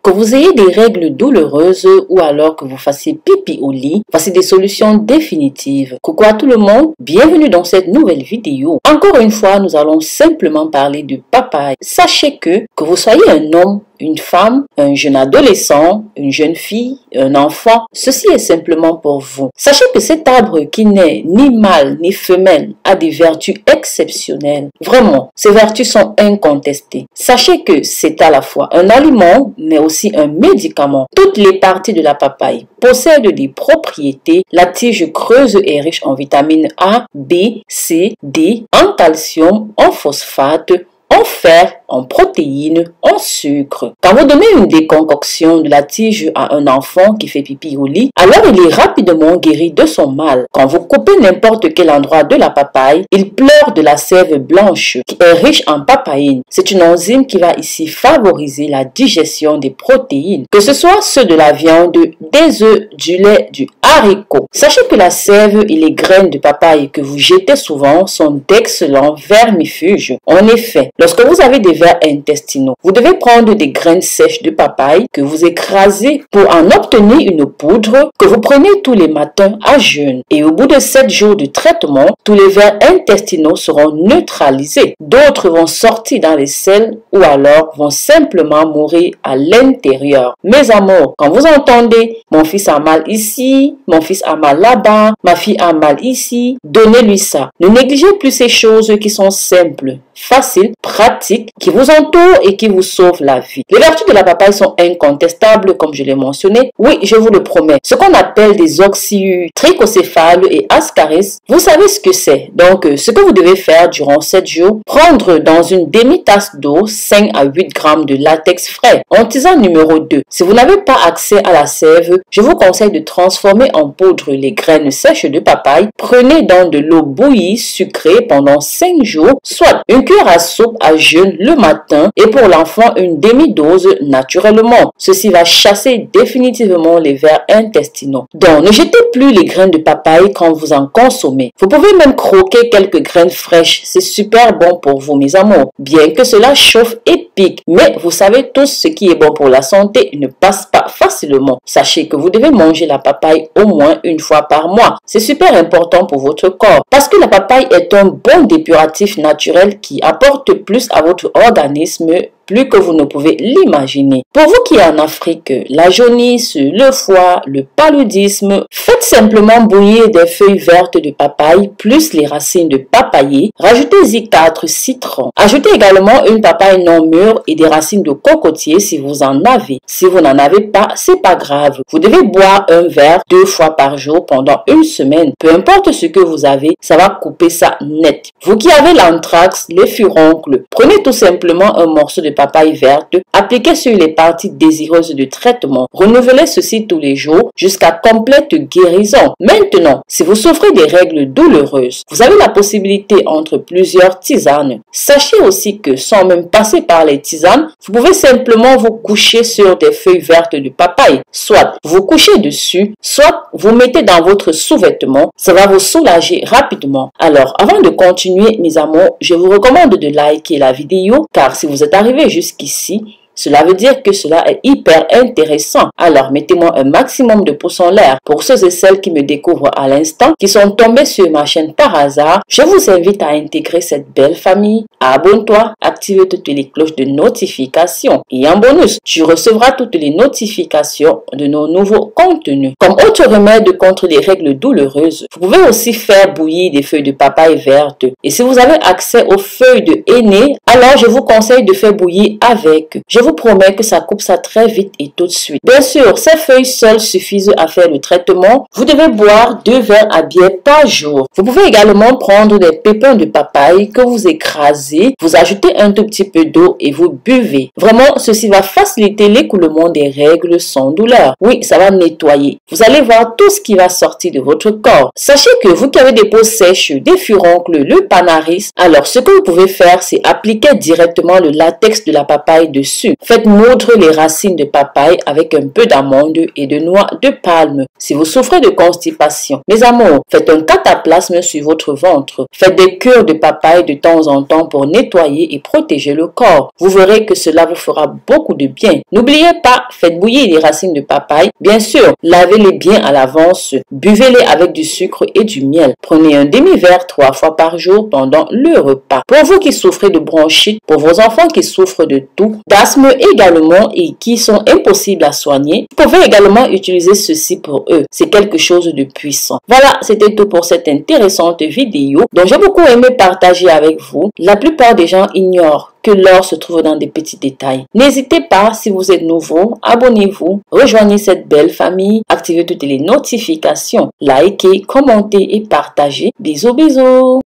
Que vous ayez des règles douloureuses ou alors que vous fassiez pipi au lit, voici des solutions définitives. Coucou à tout le monde, bienvenue dans cette nouvelle vidéo. Encore une fois, nous allons simplement parler de papaye. Sachez que vous soyez un homme, une femme, un jeune adolescent, une jeune fille, un enfant, ceci est simplement pour vous. Sachez que cet arbre qui n'est ni mâle ni femelle a des vertus exceptionnelles. Vraiment, ces vertus sont incontestées. Sachez que c'est à la fois un aliment, mais aussi un médicament. Toutes les parties de la papaye possèdent des propriétés. La tige creuse est riche en vitamines A, B, C, D, en calcium, en phosphate, en fer, en protéines, en sucre. Quand vous donnez une déconcoction de la tige à un enfant qui fait pipi au lit, alors il est rapidement guéri de son mal. Quand vous coupez n'importe quel endroit de la papaye, il pleure de la sève blanche qui est riche en papaïne. C'est une enzyme qui va ici favoriser la digestion des protéines, que ce soit ceux de la viande, des œufs, du lait, du haricot. Sachez que la sève et les graines de papaye que vous jetez souvent sont d'excellents vermifuges. En effet, lorsque vous avez des vers intestinaux, vous devez prendre des graines sèches de papaye que vous écrasez pour en obtenir une poudre que vous prenez tous les matins à jeûne. Et au bout de 7 jours de traitement, tous les vers intestinaux seront neutralisés. D'autres vont sortir dans les selles ou alors vont simplement mourir à l'intérieur. Mes amours, quand vous entendez « mon fils a mal ici, mon fils a mal là-bas, ma fille a mal ici », donnez-lui ça. Ne négligez plus ces choses qui sont simples, faciles, pratiques, qui vous entourent et qui vous sauvent la vie. Les vertus de la papaye sont incontestables, comme je l'ai mentionné. Oui, je vous le promets. Ce qu'on appelle des oxyures, trichocéphales et ascaris, vous savez ce que c'est. Donc, ce que vous devez faire durant 7 jours, prendre dans une demi-tasse d'eau 5 à 8 grammes de latex frais. En tisane numéro 2, si vous n'avez pas accès à la sève, je vous conseille de transformer en poudre les graines sèches de papaye. Prenez dans de l'eau bouillie sucrée pendant 5 jours, soit une cuillère à soupe à jeûne le matin et pour l'enfant une demi-dose naturellement. Ceci va chasser définitivement les vers intestinaux. Donc, ne jetez plus les graines de papaye quand vous en consommez. Vous pouvez même croquer quelques graines fraîches. C'est super bon pour vous, mes amours. Bien que cela chauffe et pique, mais vous savez tous ce qui est bon pour la santé ne passe pas facilement. Sachez que vous devez manger la papaye au moins une fois par mois. C'est super important pour votre corps parce que la papaye est un bon dépuratif naturel qui apporte plus à votre organisme plus que vous ne pouvez l'imaginer. Pour vous qui êtes en Afrique, la jaunisse, le foie, le paludisme, faites simplement bouillir des feuilles vertes de papaye plus les racines de papayer. Rajoutez-y 4 citrons. Ajoutez également une papaye non mûre et des racines de cocotier si vous en avez. Si vous n'en avez pas, c'est pas grave. Vous devez boire un verre 2 fois par jour pendant une semaine. Peu importe ce que vous avez, ça va couper ça net. Vous qui avez l'anthrax, les furoncles, prenez tout simplement un morceau de papaye verte, appliquez sur les parties désireuses de traitement. Renouvelez ceci tous les jours jusqu'à complète guérison. Maintenant, si vous souffrez des règles douloureuses, vous avez la possibilité entre plusieurs tisanes. Sachez aussi que sans même passer par les tisanes, vous pouvez simplement vous coucher sur des feuilles vertes de papaye. Soit vous couchez dessus, soit vous mettez dans votre sous-vêtement. Ça va vous soulager rapidement. Alors, avant de continuer, mes amours, je vous recommande de liker la vidéo car si vous êtes arrivé jusqu'ici, cela veut dire que cela est hyper intéressant. Alors, mettez-moi un maximum de pouces en l'air. Pour ceux et celles qui me découvrent à l'instant, qui sont tombés sur ma chaîne par hasard, je vous invite à intégrer cette belle famille. Abonne-toi, active toutes les cloches de notification. Et en bonus, tu recevras toutes les notifications de nos nouveaux contenus. Comme autre remède contre les règles douloureuses, vous pouvez aussi faire bouillir des feuilles de papaye verte. Et si vous avez accès aux feuilles de henné, alors je vous conseille de faire bouillir avec. Je vous promets que ça coupe ça très vite et tout de suite. Bien sûr, ces feuilles seules suffisent à faire le traitement. Vous devez boire 2 verres à bière par jour. Vous pouvez également prendre des pépins de papaye que vous écrasez, vous ajoutez un tout petit peu d'eau et vous buvez. Vraiment, ceci va faciliter l'écoulement des règles sans douleur. Oui, ça va nettoyer. Vous allez voir tout ce qui va sortir de votre corps. Sachez que vous qui avez des peaux sèches, des furoncles, le panaris, alors ce que vous pouvez faire, c'est appliquer directement le latex de la papaye dessus. dessus. Faites moudre les racines de papaye avec un peu d'amande et de noix de palme. Si vous souffrez de constipation, mes amours, faites un cataplasme sur votre ventre. Faites des cures de papaye de temps en temps pour nettoyer et protéger le corps. Vous verrez que cela vous fera beaucoup de bien. N'oubliez pas, faites bouillir les racines de papaye. Bien sûr, lavez-les bien à l'avance. Buvez-les avec du sucre et du miel. Prenez un demi-verre 3 fois par jour pendant le repas. Pour vous qui souffrez de bronchite, pour vos enfants qui souffrent de toux, d'asthme également et qui sont impossibles à soigner, vous pouvez également utiliser ceci pour eux. C'est quelque chose de puissant. Voilà, c'était tout pour cette intéressante vidéo dont j'ai beaucoup aimé partager avec vous. La plupart des gens ignorent que l'or se trouve dans des petits détails. N'hésitez pas, si vous êtes nouveau, abonnez-vous, rejoignez cette belle famille, activez toutes les notifications, likez, commentez et partagez. Bisous, bisous!